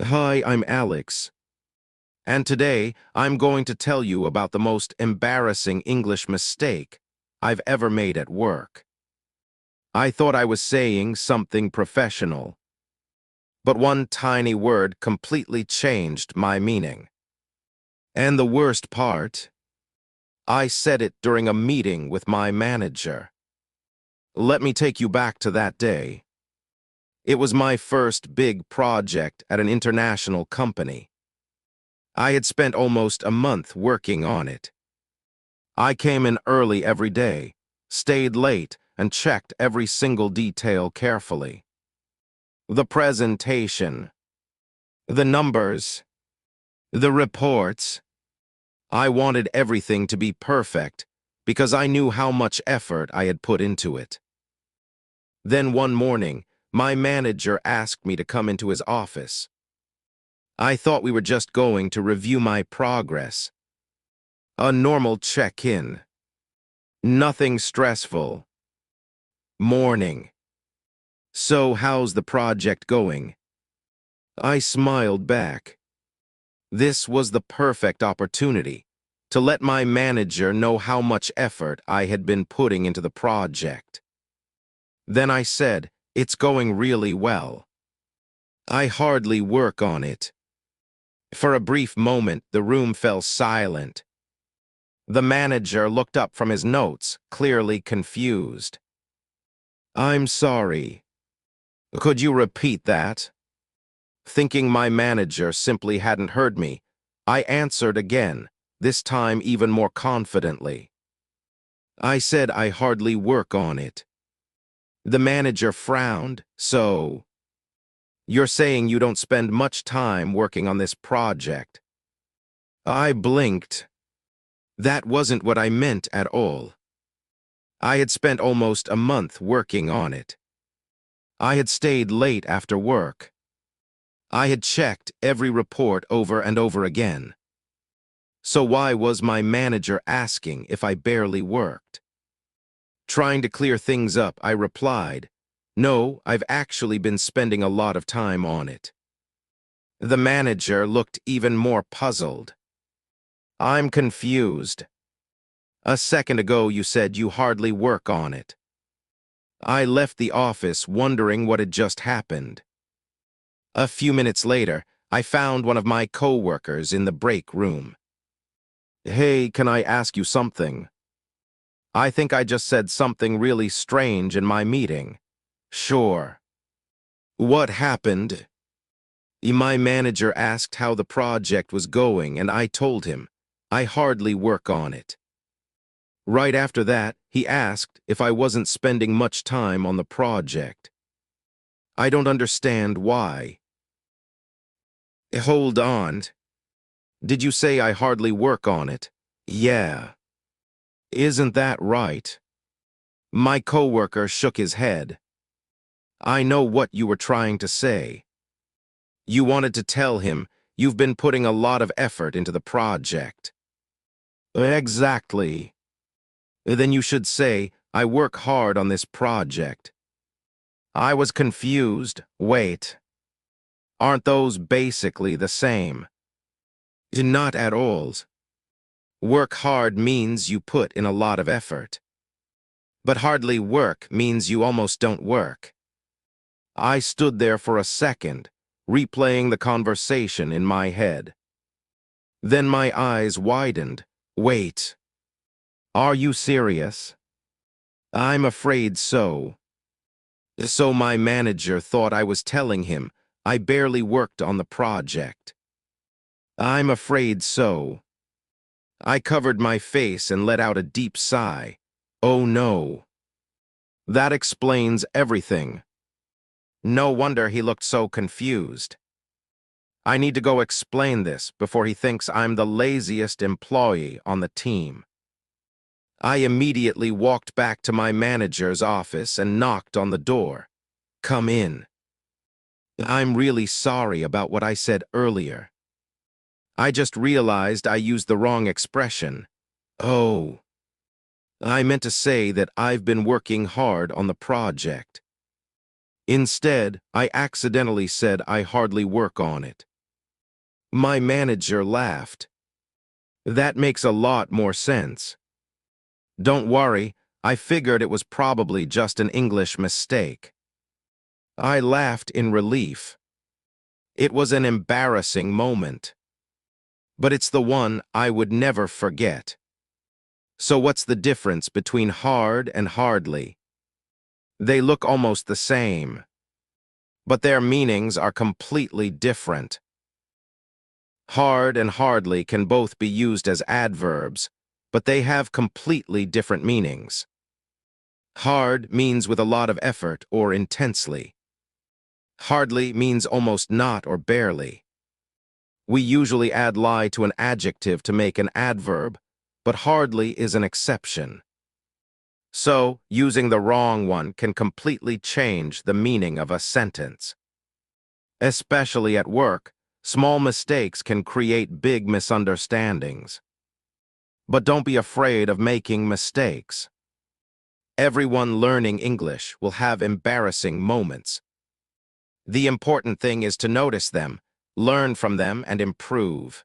Hi, I'm Alex, and today I'm going to tell you about the most embarrassing English mistake I've ever made at work. I thought I was saying something professional, but one tiny word completely changed my meaning. And the worst part, I said it during a meeting with my manager. Let me take you back to that day. It was my first big project at an international company. I had spent almost a month working on it. I came in early every day, stayed late, and checked every single detail carefully. The presentation, the numbers, the reports. I wanted everything to be perfect because I knew how much effort I had put into it. Then one morning, my manager asked me to come into his office. I thought we were just going to review my progress. A normal check-in. Nothing stressful. Morning. So how's the project going? I smiled back. This was the perfect opportunity to let my manager know how much effort I had been putting into the project. Then I said, "It's going really well. I hardly work on it." For a brief moment, the room fell silent. The manager looked up from his notes, clearly confused. "I'm sorry. Could you repeat that?" Thinking my manager simply hadn't heard me, I answered again, this time even more confidently. I said I hardly work on it. The manager frowned. "So, you're saying you don't spend much time working on this project?" I blinked. That wasn't what I meant at all. I had spent almost a month working on it. I had stayed late after work. I had checked every report over and over again. So why was my manager asking if I barely worked? Trying to clear things up, I replied, "No, I've actually been spending a lot of time on it." The manager looked even more puzzled. "I'm confused. A second ago you said you hardly work on it." I left the office wondering what had just happened. A few minutes later, I found one of my co-workers in the break room. "Hey, can I ask you something? I think I just said something really strange in my meeting." "Sure." "What happened?" My manager asked how the project was going, and I told him, "I hardly work on it." Right after that, he asked if I wasn't spending much time on the project. "I don't understand why." "Hold on. Did you say I hardly work on it?" "Yeah." "Isn't that right?" My coworker shook his head. "I know what you were trying to say. You wanted to tell him you've been putting a lot of effort into the project." "Exactly." "Then you should say, I work hard on this project." I was confused. Wait. Aren't those basically the same? Not at all. Work hard means you put in a lot of effort. But hardly work means you almost don't work. I stood there for a second, replaying the conversation in my head. Then my eyes widened. Wait. Are you serious? I'm afraid so. So my manager thought I was telling him I barely worked on the project. I'm afraid so. I covered my face and let out a deep sigh. Oh no. That explains everything. No wonder he looked so confused. I need to go explain this before he thinks I'm the laziest employee on the team. I immediately walked back to my manager's office and knocked on the door. "Come in. I'm really sorry about what I said earlier. I just realized I used the wrong expression." "Oh. I meant to say that I've been working hard on the project. Instead, I accidentally said I hardly work on it." My manager laughed. That makes a lot more sense. Don't worry, I figured it was probably just an English mistake. I laughed in relief. It was an embarrassing moment. But it's the one I would never forget. So what's the difference between hard and hardly? They look almost the same, but their meanings are completely different. Hard and hardly can both be used as adverbs, but they have completely different meanings. Hard means with a lot of effort or intensely. Hardly means almost not or barely. We usually add lie to an adjective to make an adverb, but hardly is an exception. So, using the wrong one can completely change the meaning of a sentence. Especially at work, small mistakes can create big misunderstandings. But don't be afraid of making mistakes. Everyone learning English will have embarrassing moments. The important thing is to notice them, learn from them, and improve.